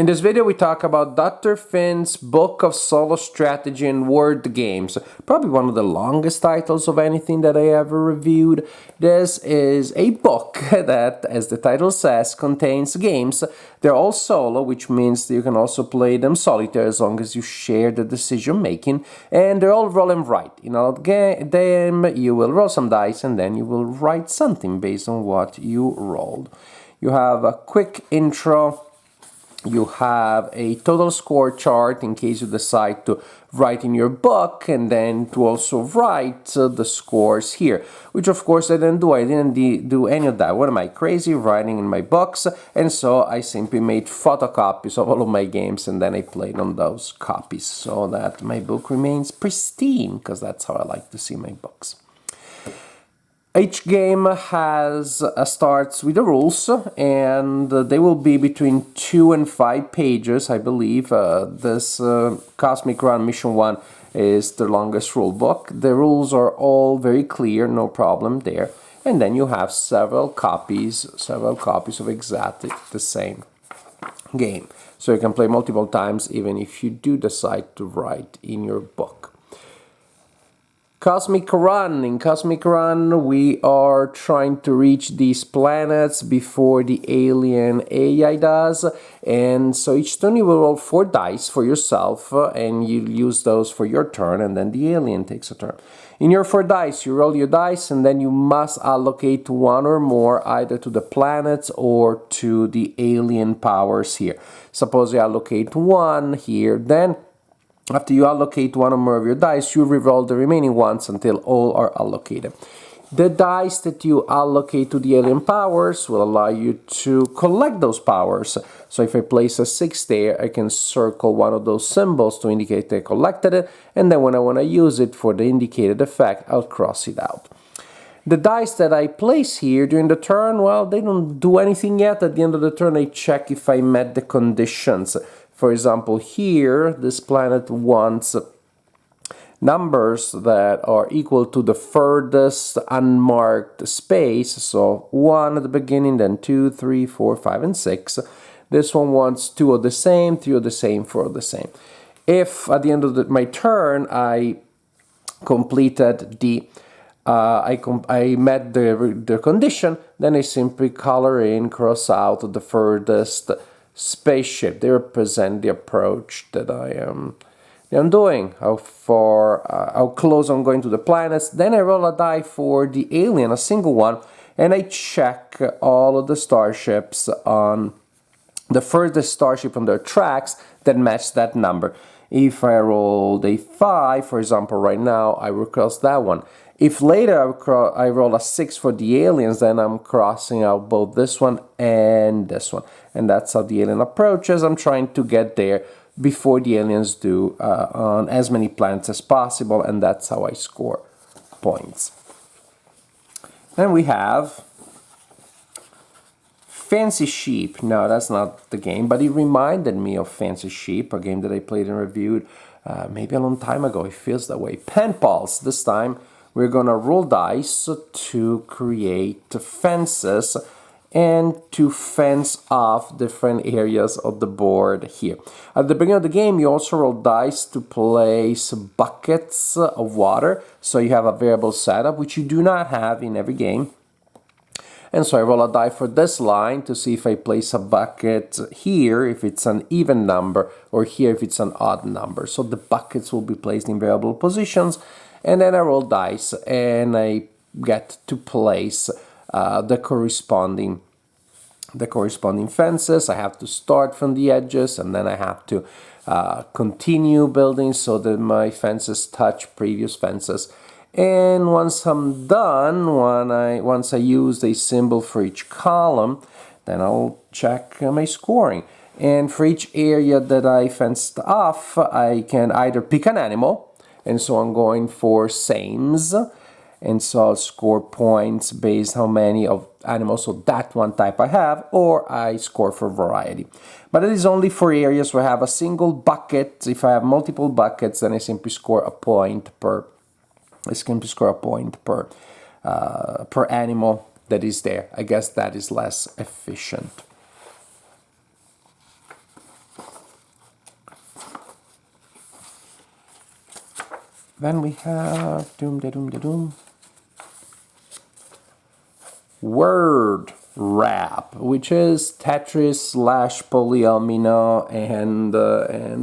In this video, we talk about Dr. Finn's Book of Solo Strategy and Word Games. Probably one of the longest titles of anything that I ever reviewed. This is a book that, as the title says, contains games. They're all solo, which means you can also play them solitaire as long as you share the decision making. And they're all roll and write. In all game, you will roll some dice and then you will write something based on what you rolled. You have a quick intro. You have a total score chart in case you decide to write in your book, and then to also write the scores here, which of course I didn't do. I didn't do any of that. What am I, crazy, writing in my books? And so I simply made photocopies of all of my games and then I played on those copies so that my book remains pristine, because that's how I like to see my books. Each game starts with the rules, and they will be between 2 and 5 pages, I believe. This Cosmic Run Mission 1 is the longest rule book. The rules are all very clear, no problem there. And then you have several copies of exactly the same game. So you can play multiple times even if you do decide to write in your book. Cosmic Run. In Cosmic Run, we are trying to reach these planets before the alien AI does. And so each turn you will roll 4 dice for yourself, and you use those for your turn, and then the alien takes a turn. In your 4 dice, you roll your dice, and then you must allocate 1 or more either to the planets or to the alien powers here. Suppose you allocate 1 here, then after you allocate 1 or more of your dice, you reroll the remaining ones until all are allocated. The dice that you allocate to the alien powers will allow you to collect those powers. So if I place a 6 there, I can circle one of those symbols to indicate I collected it, and then when I want to use it for the indicated effect, I'll cross it out. The dice that I place here during the turn, well, they don't do anything yet. At the end of the turn, I check if I met the conditions. For example, here, this planet wants numbers that are equal to the furthest unmarked space. So 1 at the beginning, then 2, 3, 4, 5, and 6. This one wants 2 of the same, 3 of the same, 4 of the same. If at the end of my turn I completed I met the condition, then I simply color in, cross out the furthest spaceship. They represent the approach that I am doing, how close I'm going to the planets. Then I roll a die for the alien, a single one, and I check all of the starships on the furthest starship on their tracks that match that number. If I rolled a 5, for example, right now, I will cross that one. If later I roll a 6 for the aliens, then I'm crossing out both this one and this one. And that's how the alien approaches. I'm trying to get there before the aliens do on as many planets as possible, and that's how I score points. Then we have Fancy Sheep. No, that's not the game, but it reminded me of Fancy Sheep, a game that I played and reviewed maybe a long time ago. It feels that way. Pen Pals. This time we're gonna roll dice to create fences and to fence off different areas of the board here. At the beginning of the game, you also roll dice to place buckets of water, so you have a variable setup, which you do not have in every game. And so I roll a die for this line to see if I place a bucket here, if it's an even number, or here if it's an odd number. So the buckets will be placed in variable positions, and then I roll dice and I get to place the corresponding fences. I have to start from the edges, and then I have to continue building so that my fences touch previous fences. And once I'm done, once I use a symbol for each column, then I'll check my scoring. And for each area that I fenced off, I can either pick an animal, and so I'm going for sames, and so I'll score points based how many of animals of that one type I have, or I score for variety. But it is only for areas where I have a single bucket. If I have multiple buckets, then I simply score a point per animal that is there. I guess that is less efficient. Then we have doom, word wrap, which is Tetris / Polyomino and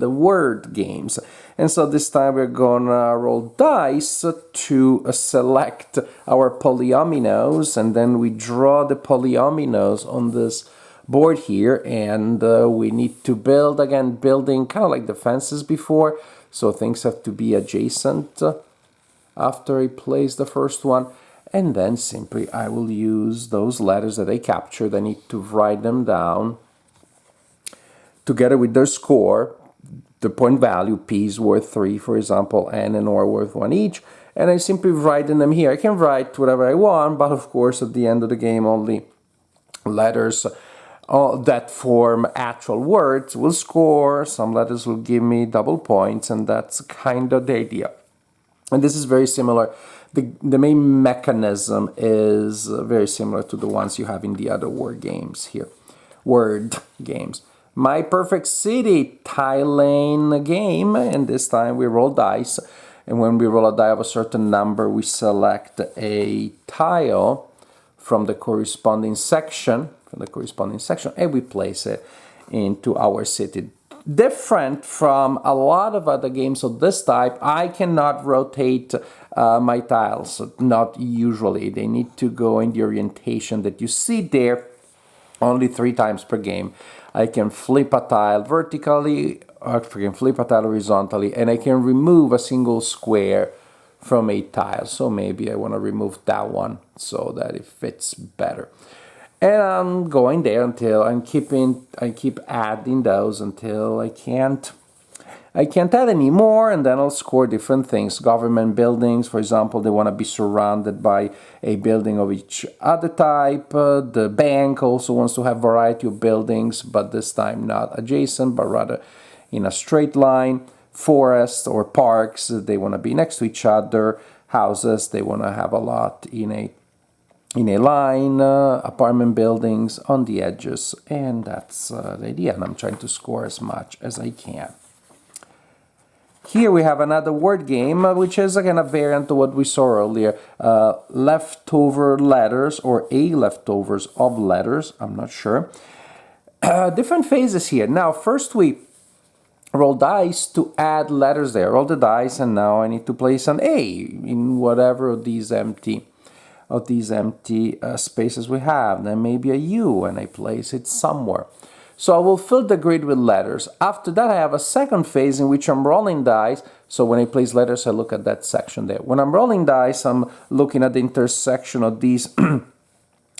the word games. And so this time we're gonna roll dice to select our polyominoes, and then we draw the polyominoes on this board here, and we need to build, again, building kind of like the fences before, so things have to be adjacent after I place the first one. And then simply I will use those letters that I captured. I need to write them down together with their score. The point value, P is worth 3, for example, N and O are worth 1 each. And I simply write in them here. I can write whatever I want, but of course at the end of the game only letters that form actual words will score. Some letters will give me double points, and that's kind of the idea. And this is very similar. The main mechanism is very similar to the ones you have in the other word games here. Word games. My Perfect City tile lane game, and this time we roll dice. And when we roll a die of a certain number, we select a tile from the corresponding section, and we place it into our city. Different from a lot of other games of this type, I cannot rotate my tiles, not usually. They need to go in the orientation that you see there only 3 times per game. I can flip a tile vertically, or I can flip a tile horizontally, and I can remove a single square from a tile. So maybe I want to remove that one so that it fits better. And I'm going there until I keep adding those until I can't add any more, and then I'll score different things. Government buildings, for example, they want to be surrounded by a building of each other type. The bank also wants to have variety of buildings, but this time not adjacent, but rather in a straight line. Forests or parks, they want to be next to each other. Houses, they want to have a lot in a line, apartment buildings on the edges, and that's the idea, and I'm trying to score as much as I can. Here we have another word game, which is again a variant of what we saw earlier. Leftover letters, or a leftovers of letters, I'm not sure. Different phases here. Now, first we roll dice to add letters there. Roll the dice, and now I need to place an A in whatever of these empty spaces we have. Then maybe a U, and I place it somewhere. So I will fill the grid with letters. After that, I have a second phase in which I'm rolling dice. So when I place letters, I look at that section there. When I'm rolling dice, I'm looking at the intersection of these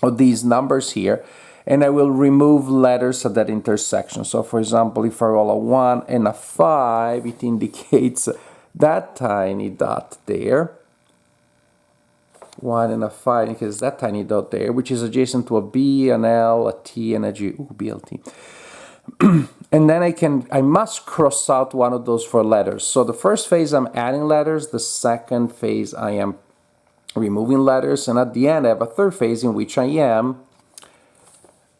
of these numbers here, and I will remove letters at that intersection. So for example, if I roll a 1 and a 5, it indicates that tiny dot there. 1 and a 5 indicates that tiny dot there, which is adjacent to a B, an L, a T, and a G. Ooh, BLT. And then I must cross out one of those 4 letters. So the first phase I'm adding letters, the second phase I am removing letters, and at the end I have a third phase in which I am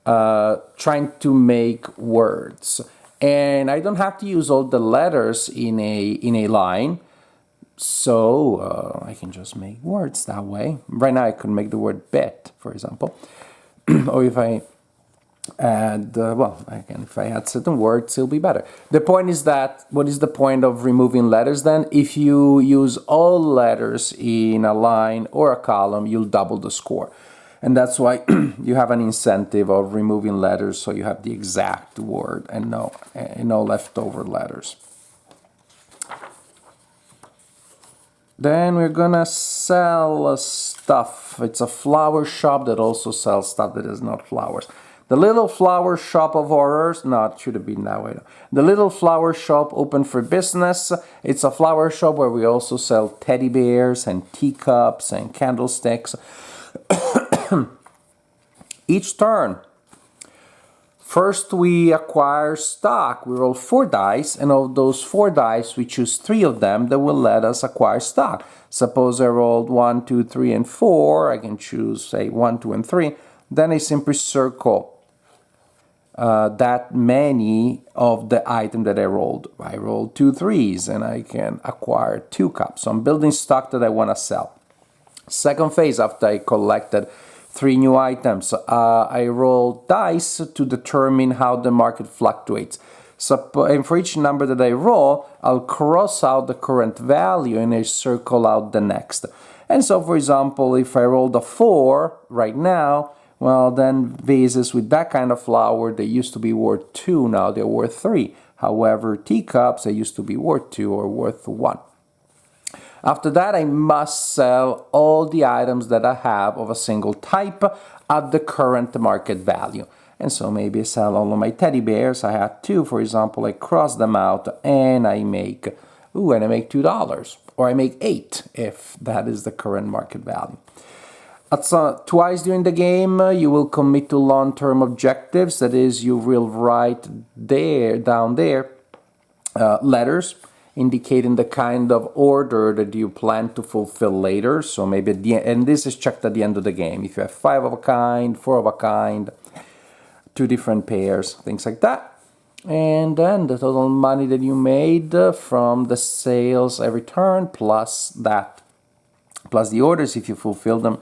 trying to make words. And I don't have to use all the letters in a line, so I can just make words that way. Right now I could make the word bet, for example. Or if I add, well, again, if I add certain words, it'll be better. The point is that, what is the point of removing letters then? If you use all letters in a line or a column, you'll double the score. And that's why you have an incentive of removing letters, so you have the exact word and no leftover letters. Then we're gonna sell stuff. It's a flower shop that also sells stuff that is not flowers. The Little Flower Shop of Horrors, no, it should have been that way. The Little Flower Shop open for business. It's a flower shop where we also sell teddy bears and teacups and candlesticks. Each turn, first we acquire stock. We roll 4 dice, and of those 4 dice, we choose 3 of them that will let us acquire stock. Suppose I rolled 1, 2, 3, and 4. I can choose, say, 1, 2, and 3. Then I simply circle that many of the item that I rolled. I rolled 2 threes and I can acquire 2 cups. So I'm building stock that I want to sell. Second phase, after I collected 3 new items, I roll dice to determine how the market fluctuates. So, and for each number that I roll, I'll cross out the current value and I circle out the next. And so, for example, if I rolled a 4 right now, well, then vases with that kind of flower, they used to be worth 2, now they're worth 3. However, teacups, they used to be worth 2 or worth 1. After that, I must sell all the items that I have of a single type at the current market value. And so maybe I sell all of my teddy bears. I have 2, for example. I cross them out and I make $2. Or I make 8 if that is the current market value. Twice during the game, you will commit to long-term objectives. That is, you will write down there letters indicating the kind of order that you plan to fulfill later. So maybe at the end, and this is checked at the end of the game. If you have 5 of a kind, 4 of a kind, 2 different pairs, things like that. And then the total money that you made from the sales every turn plus the orders, if you fulfill them,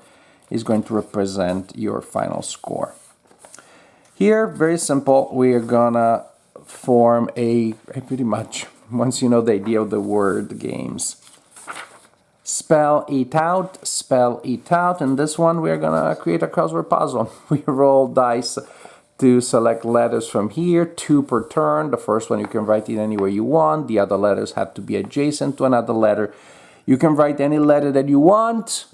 is going to represent your final score. Here, very simple, we are gonna form a pretty much, once you know the idea of the word games, spell it out, and this one we're gonna create a crossword puzzle. We roll dice to select letters from here, 2 per turn. The first one you can write it anywhere you want, the other letters have to be adjacent to another letter. You can write any letter that you want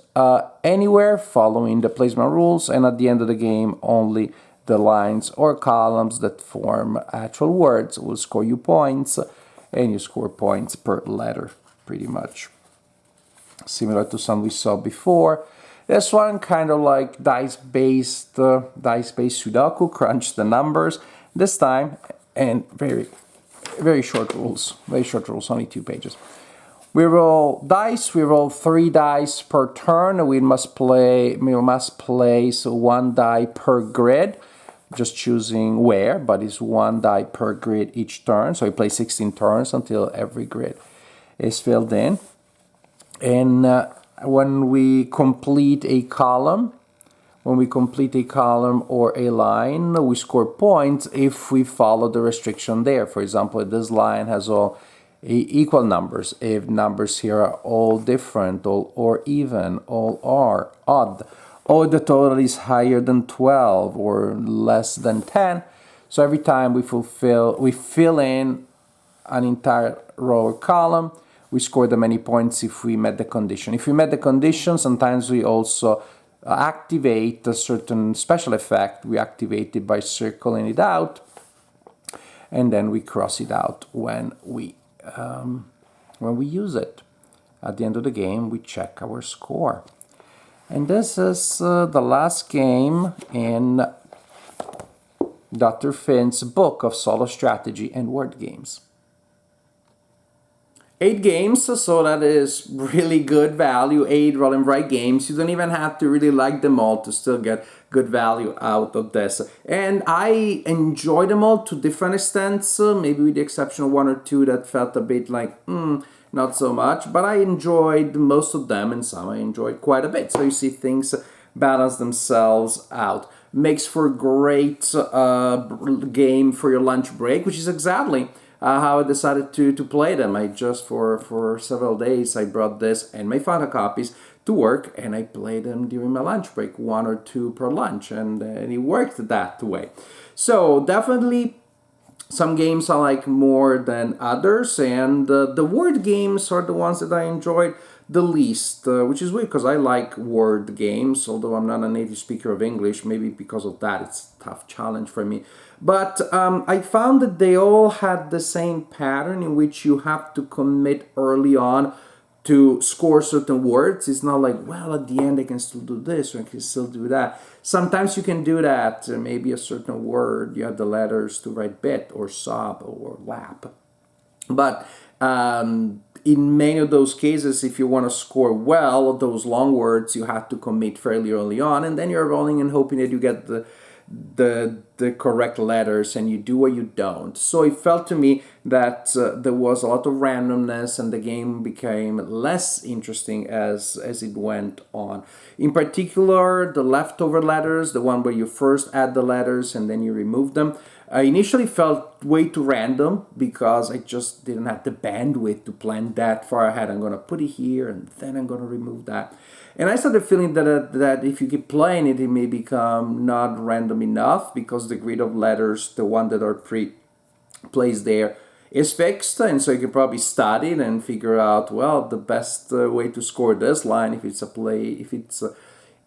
anywhere following the placement rules, and at the end of the game only the lines or columns that form actual words will score you points, and you score points per letter, pretty much. Similar to some we saw before. This one kind of like dice-based Sudoku, crunch the numbers this time, and very short rules, only 2 pages. We roll dice. We roll 3 dice per turn. We must place 1 die per grid. Just choosing where, but it's 1 die per grid each turn. So we play 16 turns until every grid is filled in. And when we complete a column, or a line, we score points if we follow the restriction there. For example, this line has all equal numbers. If numbers here are all different, all or even, all are odd, or the total is higher than 12 or less than 10. So every time we fill in an entire row or column, we score the many points if we met the condition. If we met the condition, sometimes we also activate a certain special effect. We activate it by circling it out, and then we cross it out when we use it. At the end of the game, we check our score. And this is the last game in Dr. Finn's book of solo strategy and word games. 8 games, so that is really good value. 8 roll and write games. You don't even have to really like them all to still get good value out of this. And I enjoy them all to different extents, maybe with the exception of 1 or 2 that felt a bit like, not so much. But I enjoyed most of them, and some I enjoyed quite a bit. So you see things balance themselves out. Makes for a great game for your lunch break, which is exactly how I decided to play them. I just, for several days, I brought this and my photocopies to work, and I played them during my lunch break, 1 or 2 per lunch, and it worked that way. So definitely some games I like more than others, and the word games are the ones that I enjoyed the least, which is weird because I like word games, although I'm not a native speaker of English. Maybe because of that it's a tough challenge for me. But I found that they all had the same pattern in which you have to commit early on to score certain words. It's not like, well, at the end I can still do this or I can still do that. Sometimes you can do that, maybe a certain word, you have the letters to write bit or sob or lap. But in many of those cases, if you want to score well, those long words, you have to commit fairly early on, and then you're rolling and hoping that you get the correct letters, and you do or you don't. So it felt to me that there was a lot of randomness, and the game became less interesting as it went on. In particular, the leftover letters, the one where you first add the letters and then you remove them, I initially felt way too random because I just didn't have the bandwidth to plan that far ahead. I'm going to put it here and then I'm going to remove that. And I started feeling that if you keep playing it, it may become not random enough because the grid of letters, the one that are placed there, is fixed. And so you can probably study it and figure out, well, the best way to score this line if it's a play, if it's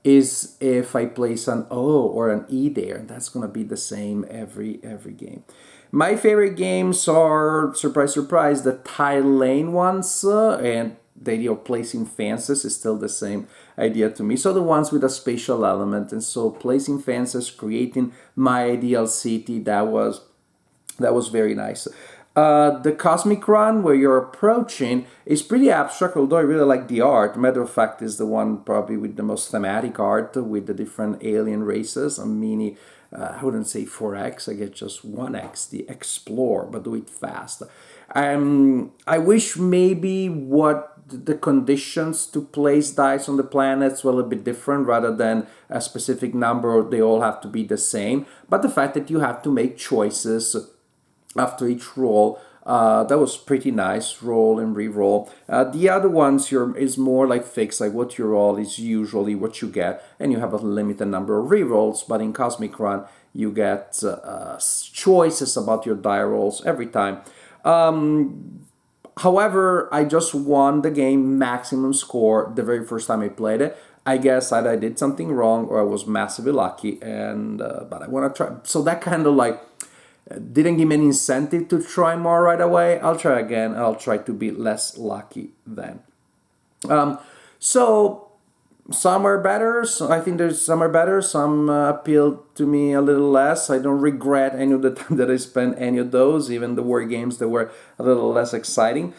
is if I place an O or an E there, and that's gonna be the same every game. My favorite games are, surprise, surprise, the tile lane ones, and the idea of placing fences is still the same idea to me. So the ones with a spatial element, and so placing fences, creating my ideal city, that was very nice. The Cosmic Run, where you're approaching, is pretty abstract, although I really like the art. Matter of fact, is the one probably with the most thematic art, with the different alien races. A mini, I wouldn't say 4X, I get just 1X, the Explore, but do it fast. I wish maybe what the conditions to place dice on the planets were a bit different rather than a specific number, or they all have to be the same. But the fact that you have to make choices after each roll, that was pretty nice. Roll and re-roll. The other ones is more like fixed, like what you roll is usually what you get, and you have a limited number of re-rolls. But in Cosmic Run, you get choices about your die rolls every time. However, I just won the game maximum score the very first time I played it. I guess either I did something wrong or I was massively lucky, and but I want to try. So that kind of like didn't give me any incentive to try more right away. I'll try again. I'll try to be less lucky then. So some are better. So I think there's some are better. Some appeal to me a little less. I don't regret any of the time that I spent any of those, even the war games that were a little less exciting.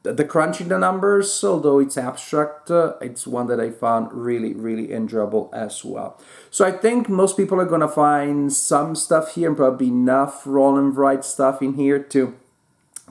The crunching the numbers, although it's abstract, it's one that I found really, really enjoyable as well. So I think most people are going to find some stuff here and probably enough roll and write stuff in here to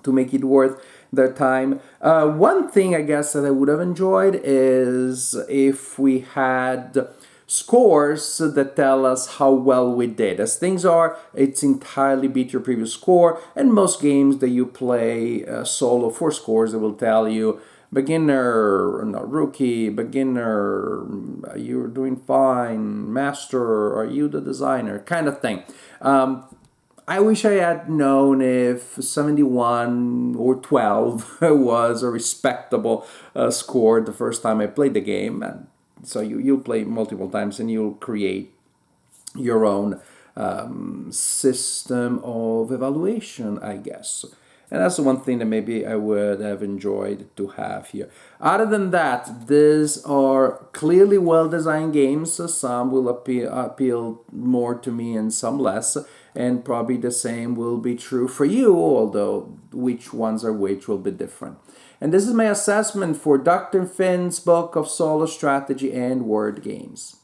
make it worth their time. One thing I guess that I would have enjoyed is if we had scores that tell us how well we did. As things are, it's entirely beat your previous score, and most games that you play solo for scores, that will tell you beginner, no, rookie, beginner, you're doing fine, master, are you the designer, kind of thing. I wish I had known if 71 or 12 was a respectable score the first time I played the game. And so you'll play multiple times and you'll create your own system of evaluation, I guess. And that's the one thing that maybe I would have enjoyed to have here. Other than that, these are clearly well-designed games. Some will appeal more to me and some less. And probably the same will be true for you, although which ones are which will be different. And this is my assessment for Dr. Finn's book of solo strategy and word games.